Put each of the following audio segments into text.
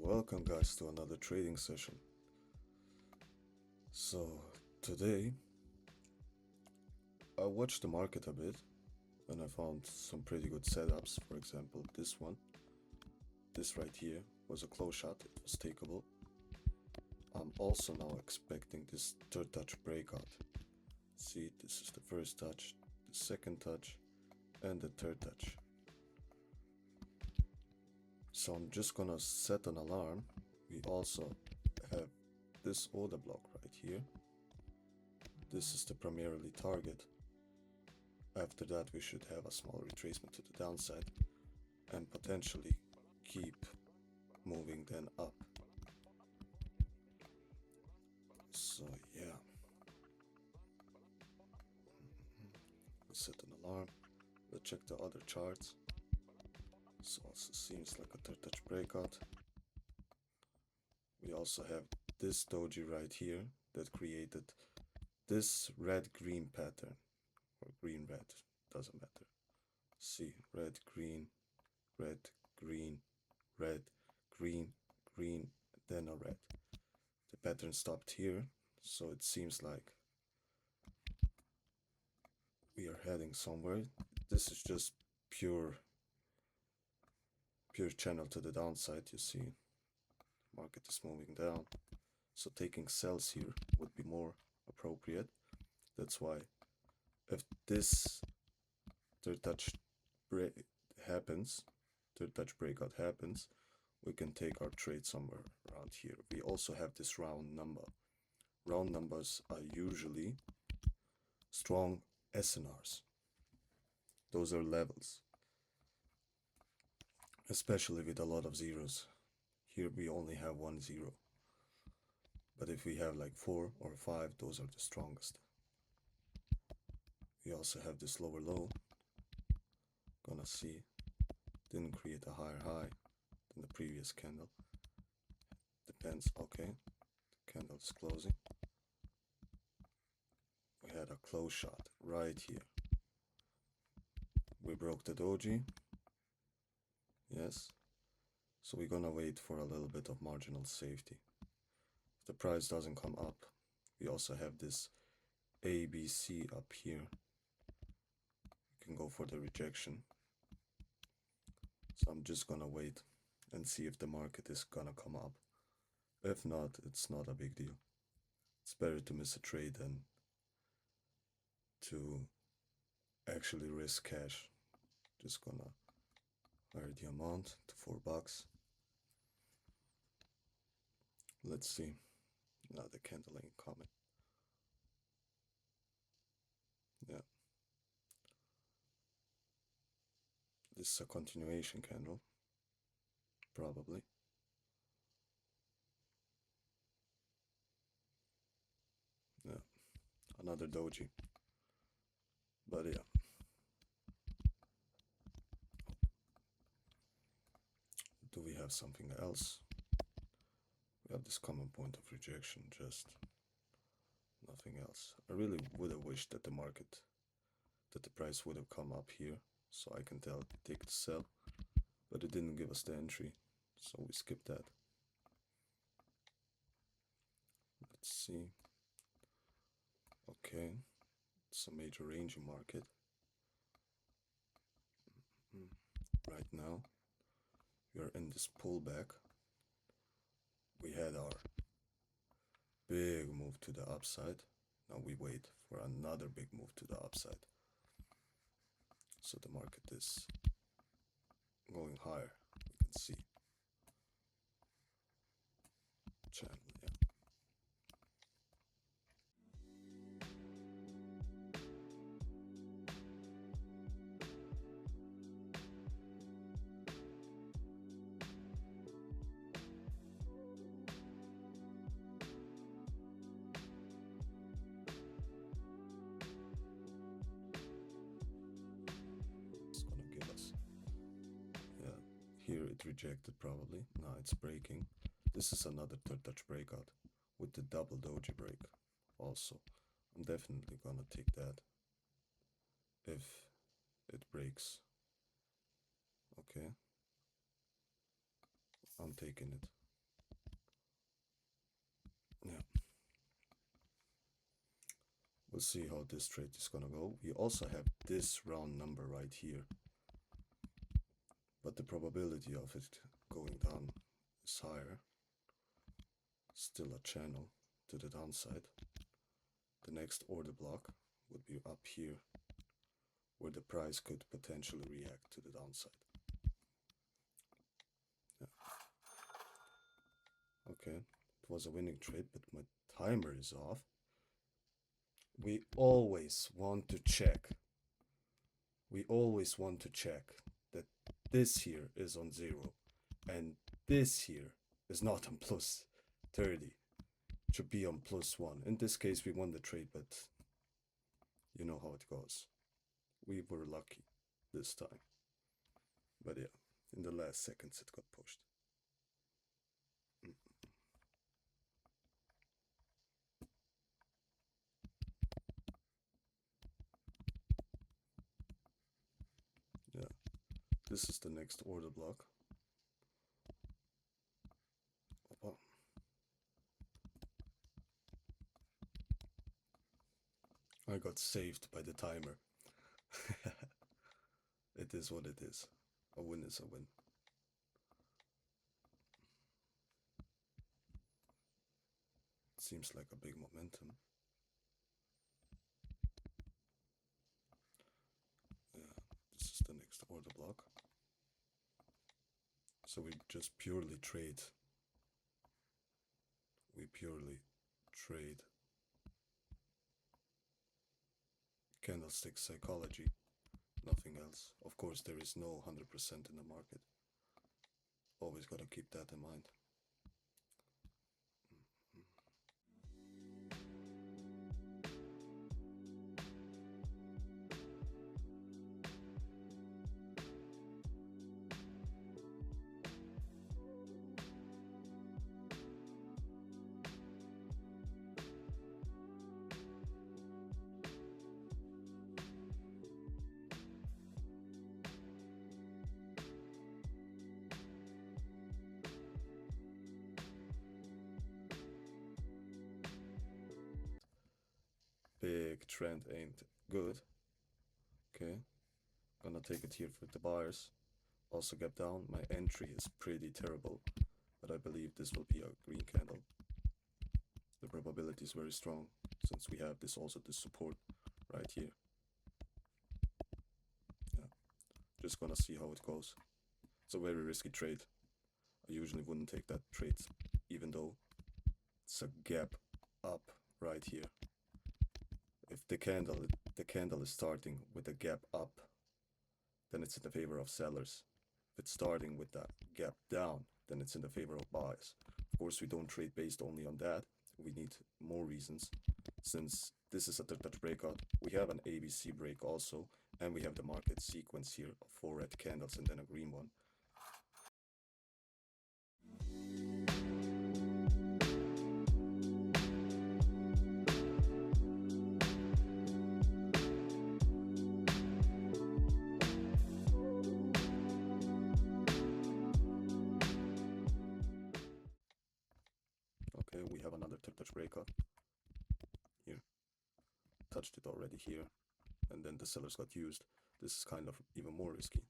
Welcome guys to another trading session. So today I watched the market a bit and I found some pretty good setups. For example, this right here was a close shot, it was takeable. I'm also now expecting this third touch breakout. See, this is the first touch, the second touch and the third touch. So I'm just gonna set an alarm. We also have this order block right here. This is the primarily target. After that we should have a small retracement to the downside and potentially keep moving then up. So yeah, let's set an alarm. Let's check the other charts. This also seems like a third touch breakout. We also have this doji right here that created this red-green pattern, or green-red, doesn't matter. See, red, green, red, green, red, green, green, then a red. The pattern stopped here, so it seems like we are heading somewhere. This is just pure channel to the downside. You see, market is moving down, so taking sells here would be more appropriate. That's why if this third touch breakout happens, we can take our trade somewhere around here. We also have this round number. Round numbers are usually strong SNRs. Those are levels, especially with a lot of zeros. Here we only have 1 0. But if we have like 4 or 5, those are the strongest. We also have this lower low. Gonna see, didn't create a higher high than the previous candle. Depends, okay. The candle is closing. We had a close shot right here. We broke the doji. Yes. So we're gonna wait for a little bit of marginal safety. If the price doesn't come up, we also have this ABC up here. You can go for the rejection. So I'm just gonna wait and see if the market is gonna come up. If not, it's not a big deal. It's better to miss a trade than to actually risk cash. Just gonna higher the amount to $4. Let's see. Now the candle ain't coming. Yeah. This is a continuation candle. Probably. Yeah. Another doji. But yeah. Do we have something else? We have this common point of rejection, just nothing else. I really would have wished that the price would have come up here, so I can take the sell, but it didn't give us the entry, so we skipped that. Let's see. Okay, it's a major ranging market. Right now, we are in this pullback. We had our big move to the upside. Now we wait for another big move to the upside. So the market is going higher. You can see channel, yeah. It's gonna give us, yeah. Here it rejected probably. Now it's breaking. This is another third touch breakout with the double doji break. Also, I'm definitely gonna take that if it breaks. Okay, I'm taking it. We'll see how this trade is gonna go. We also have this round number right here, but the probability of it going down is higher. Still a channel to the downside. The next order block would be up here, where the price could potentially react to the downside. Yeah. Okay, it was a winning trade, but my timer is off. We always want to check. We always want to check that this here is on 0 and this here is not on plus 30. It should be on +1. In this case, we won the trade, but you know how it goes. We were lucky this time. But yeah, in the last seconds it got pushed. Yeah, this is the next order block. Opa. I got saved by the timer. It is what it is. A win is a win. Seems like a big momentum. Yeah, this is the next order block. So we just purely trade. We purely trade candlestick psychology, nothing else. Of course, there is no 100% in the market. Always gotta keep that in mind. Big trend ain't good. Okay, gonna take it here for the buyers. Also gap down. My entry is pretty terrible, but I believe this will be a green candle. The probability is very strong since we have this also this support right here. Yeah, just gonna see how it goes. It's a very risky trade. I usually wouldn't take that trade, even though it's a gap up right here. If the candle is starting with a gap up, then it's in the favor of sellers. If it's starting with that gap down, then it's in the favor of buyers. Of course, we don't trade based only on that. We need more reasons. Since this is a touch breakout, we have an ABC break also, and we have the market sequence here of 4 red candles and then a green one. Okay, we have another touch breakout here. Touched it already here, and then the sellers got used. This is kind of even more risky.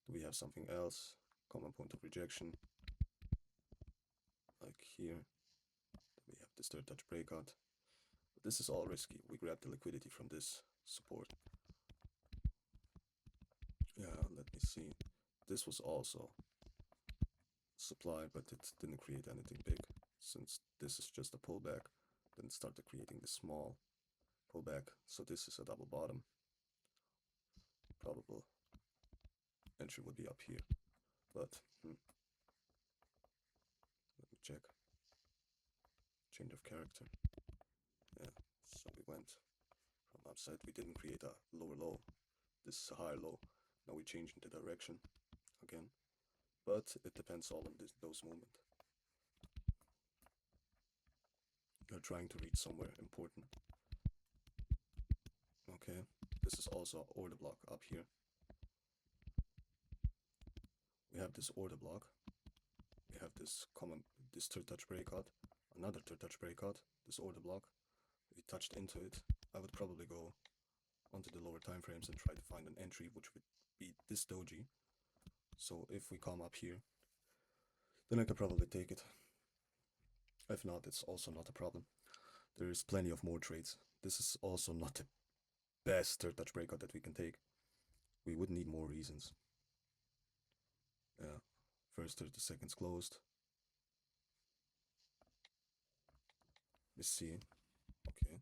Do we have something else? Common point of rejection, like here. We have this third touch breakout. But this is all risky. We grab the liquidity from this support. Yeah, let me see. This was also supply, but it didn't create anything big. Since this is just a pullback, then it started creating this small pullback. So this is a double bottom. Probable entry would be up here, but let me check. Change of character. Yeah, so we went from upside. We didn't create a lower low. This is a higher low. Now we change into direction again, but it depends all on those movements. You're trying to reach somewhere important. Okay, this is also an order block up here. We have this order block. We have this third touch breakout, another third touch breakout, this order block. We touched into it, I would probably go onto the lower time frames and try to find an entry which would beat this doji. So if we come up here, then I could probably take it. If not, it's also not a problem. There is plenty of more trades. This is also not the best third touch breakout that we can take. We would need more reasons. Yeah, first 30 seconds closed. Let's see. Okay.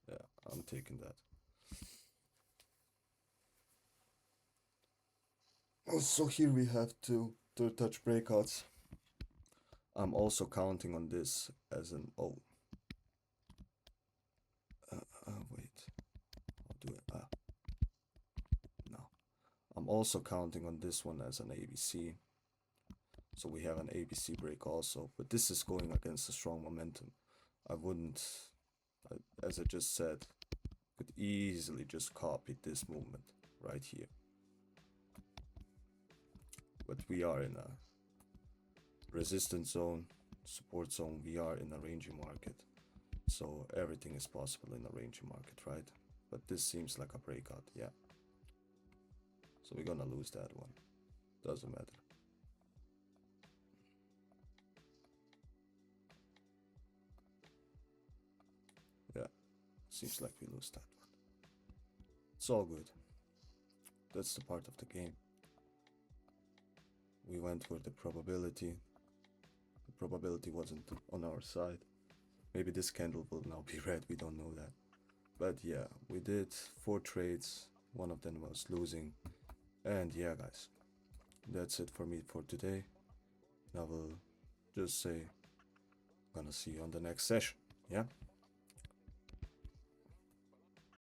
Yeah, I'm taking that. So here we have two third touch breakouts. I'm also counting on this as an wait, I'll do it. No, I'm also counting on this one as an ABC. So we have an ABC break also, but this is going against a strong momentum. I wouldn't, as I just said, could easily just copy this movement right here. But we are in a resistance zone, support zone. We are in a ranging market. So everything is possible in a ranging market, right? But this seems like a breakout, yeah. So we're gonna lose that one. Doesn't matter. Yeah, seems like we lose that one. It's all good. That's the part of the game. We went for the probability. The probability wasn't on our side. Maybe this candle will now be red, we don't know that. But yeah, we did 4 trades. One of them was losing. And yeah, guys, that's it for me for today. I will just say, gonna see you on the next session. Yeah?